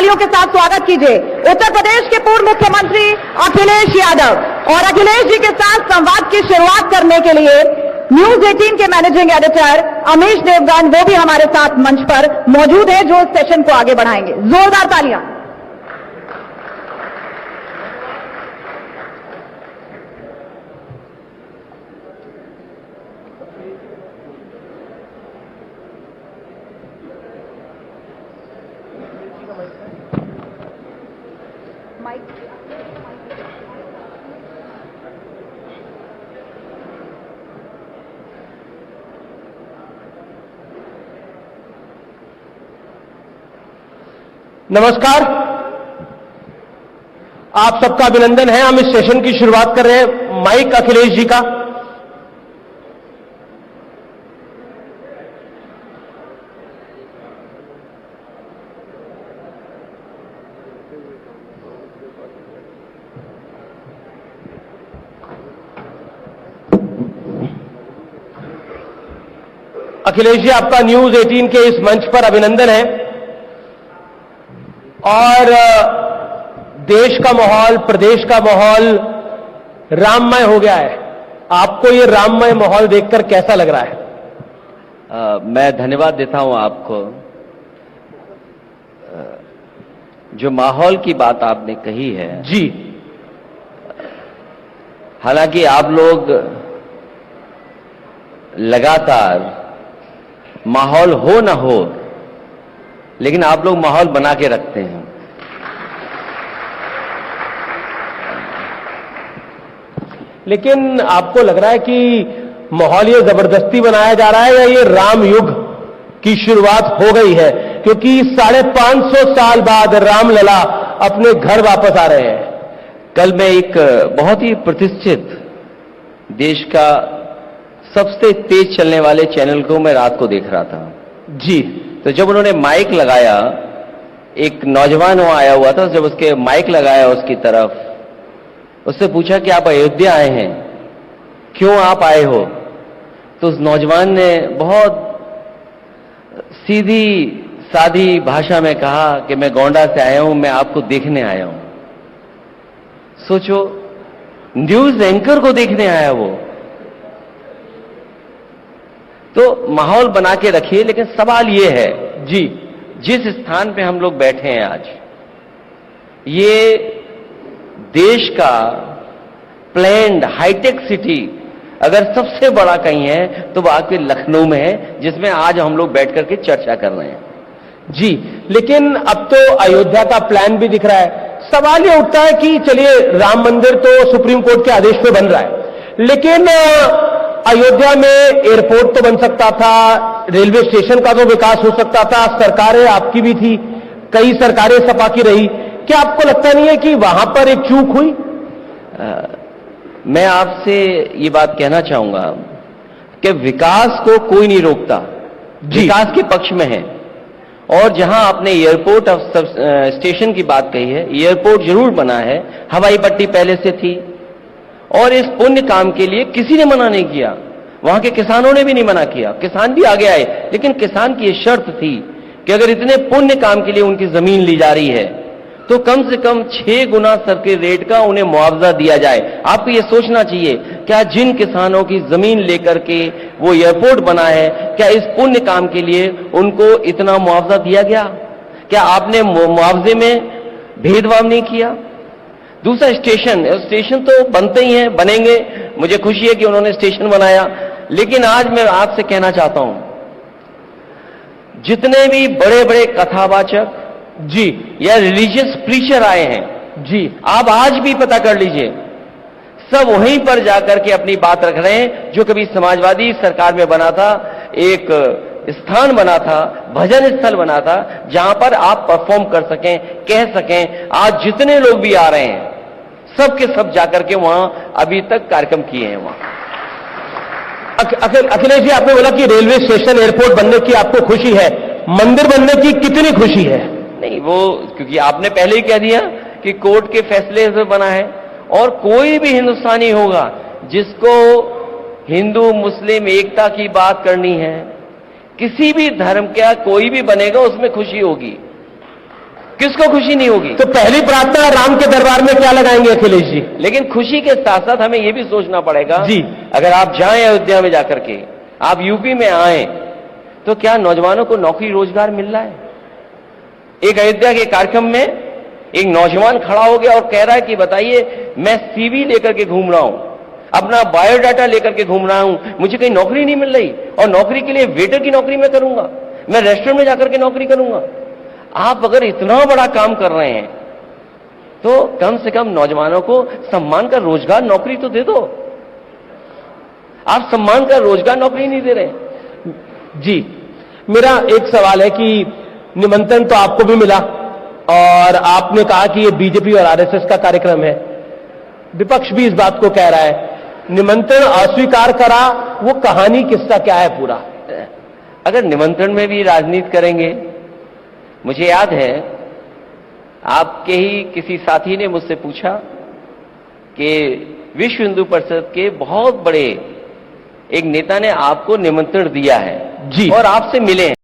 तालियों के साथ स्वागत कीजिए उत्तर प्रदेश के पूर्व मुख्यमंत्री अखिलेश यादव। और अखिलेश जी के साथ संवाद की शुरुआत करने के लिए न्यूज 18 के मैनेजिंग एडिटर अमीश देवगन वो भी हमारे साथ मंच पर मौजूद है, जो इस सेशन को आगे बढ़ाएंगे। जोरदार तालियां। नमस्कार, आप सबका अभिनंदन है। हम इस सेशन की शुरुआत कर रहे हैं माइक अखिलेश जी का। अखिलेश जी, आपका न्यूज 18 के इस मंच पर अभिनंदन है। और देश का माहौल, प्रदेश का माहौल राममय हो गया है। आपको ये राममय माहौल देखकर कैसा लग रहा है? मैं धन्यवाद देता हूं आपको। जो माहौल की बात आपने कही है जी, हालांकि आप लोग लगातार माहौल हो ना हो, लेकिन आप लोग माहौल बना के रखते हैं। लेकिन आपको लग रहा है कि माहौल ये जबरदस्ती बनाया जा रहा है या ये राम युग की शुरुआत हो गई है? क्योंकि 550 साल बाद रामलला अपने घर वापस आ रहे हैं। कल मैं एक बहुत ही प्रतिष्ठित देश का सबसे तेज चलने वाले चैनल को मैं रात को देख रहा था जी। तो जब उन्होंने माइक लगाया, एक नौजवान वहां आया हुआ था, जब उसके माइक लगाया उसकी तरफ, उससे पूछा कि आप अयोध्या आए हैं, क्यों आप आए हो? तो उस नौजवान ने बहुत सीधी सादी भाषा में कहा कि मैं गोंडा से आया हूं, मैं आपको देखने आया हूं। सोचो, न्यूज एंकर को देखने आया वो। तो माहौल बना के रखिए, लेकिन सवाल ये है जी, जिस स्थान पे हम लोग बैठे हैं आज, ये देश का प्लैन्ड हाईटेक सिटी अगर सबसे बड़ा कहीं है तो वो आपके लखनऊ में है, जिसमें आज हम लोग बैठ करके चर्चा कर रहे हैं। जी, लेकिन अब तो अयोध्या का प्लान भी दिख रहा है। सवाल ये उठता है कि चलिए, राम मंदिर तो सुप्रीम कोर्ट के आदेश पे बन रहा है, लेकिन अयोध्या में एयरपोर्ट तो बन सकता था, रेलवे स्टेशन का तो विकास हो सकता था, सरकारें आपकी भी थी, कई सरकारें सपा की रही। क्या आपको लगता नहीं है कि वहां पर एक चूक हुई? मैं आपसे ये बात कहना चाहूंगा कि विकास को कोई नहीं रोकता, विकास के पक्ष में है। और जहां आपने एयरपोर्ट स्टेशन की बात कही है, एयरपोर्ट जरूर बना है, हवाई पट्टी पहले से थी, और इस पुण्य काम के लिए किसी ने मना नहीं किया। वहां के किसानों ने भी नहीं मना किया, किसान भी आगे आए, लेकिन किसान की यह शर्त थी कि अगर इतने पुण्य काम के लिए उनकी जमीन ली जा रही है तो कम से कम 6 गुना सर्किट रेट का उन्हें मुआवजा दिया जाए। आपको यह सोचना चाहिए, क्या जिन किसानों की जमीन लेकर के वो एयरपोर्ट बना है, क्या इस पुण्य काम के लिए उनको इतना मुआवजा दिया गया? क्या आपने मुआवजे में भेदभाव नहीं किया? दूसरा, स्टेशन तो बनते ही हैं, बनेंगे। मुझे खुशी है कि उन्होंने स्टेशन बनाया, लेकिन आज मैं आपसे कहना चाहता हूं, जितने भी बड़े बड़े कथावाचक जी या रिलीजियस प्रीचर आए हैं जी, आप आज भी पता कर लीजिए, सब वहीं पर जाकर के अपनी बात रख रहे हैं जो कभी समाजवादी सरकार में बना था, एक स्थान बना था, भजन स्थल बना था, जहां पर आप परफॉर्म कर सकें, कह सकें। आज जितने लोग भी आ रहे हैं, सब के सब जाकर के वहां अभी तक कार्यक्रम किए हैं। वहां अखिलेश जी, आपने बोला कि रेलवे स्टेशन, एयरपोर्ट बनने की आपको खुशी है, मंदिर बनने की कितनी खुशी है? नहीं, वो क्योंकि आपने पहले ही कह दिया कि कोर्ट के फैसले से बना है, और कोई भी हिंदुस्तानी होगा जिसको हिंदू मुस्लिम एकता की बात करनी है, किसी भी धर्म का कोई भी बनेगा उसमें खुशी होगी। किसको खुशी नहीं होगी? तो पहली प्रार्थना राम के दरबार में क्या लगाएंगे अखिलेश जी? लेकिन खुशी के साथ साथ हमें यह भी सोचना पड़ेगा जी। अगर आप जाएं अयोध्या में जाकर के, आप यूपी में आए, तो क्या नौजवानों को नौकरी रोजगार मिल रहा है? एक अयोध्या के कार्यक्रम में एक नौजवान खड़ा हो गया और कह रहा है कि बताइए, मैं सीवी लेकर के घूम रहा हूं, अपना बायोडाटा लेकर के घूम रहा हूं, मुझे कहीं नौकरी नहीं मिल रही, और नौकरी के लिए वेटर की नौकरी मैं करूंगा, मैं रेस्टोरेंट में जाकर के नौकरी करूंगा। आप अगर इतना बड़ा काम कर रहे हैं तो कम से कम नौजवानों को सम्मान का रोजगार नौकरी तो दे दो। आप सम्मान का रोजगार नौकरी नहीं दे रहे। जी, मेरा एक सवाल है कि निमंत्रण तो आपको भी मिला और आपने कहा कि ये बीजेपी और आरएसएस का कार्यक्रम है, विपक्ष भी इस बात को कह रहा है, निमंत्रण अस्वीकार करा, वो कहानी किस्सा क्या है पूरा? अगर निमंत्रण में भी राजनीति करेंगे, मुझे याद है आपके ही किसी साथी ने मुझसे पूछा कि विश्व हिंदू परिषद के बहुत बड़े एक नेता ने आपको निमंत्रण दिया है जी, और आपसे मिले हैं।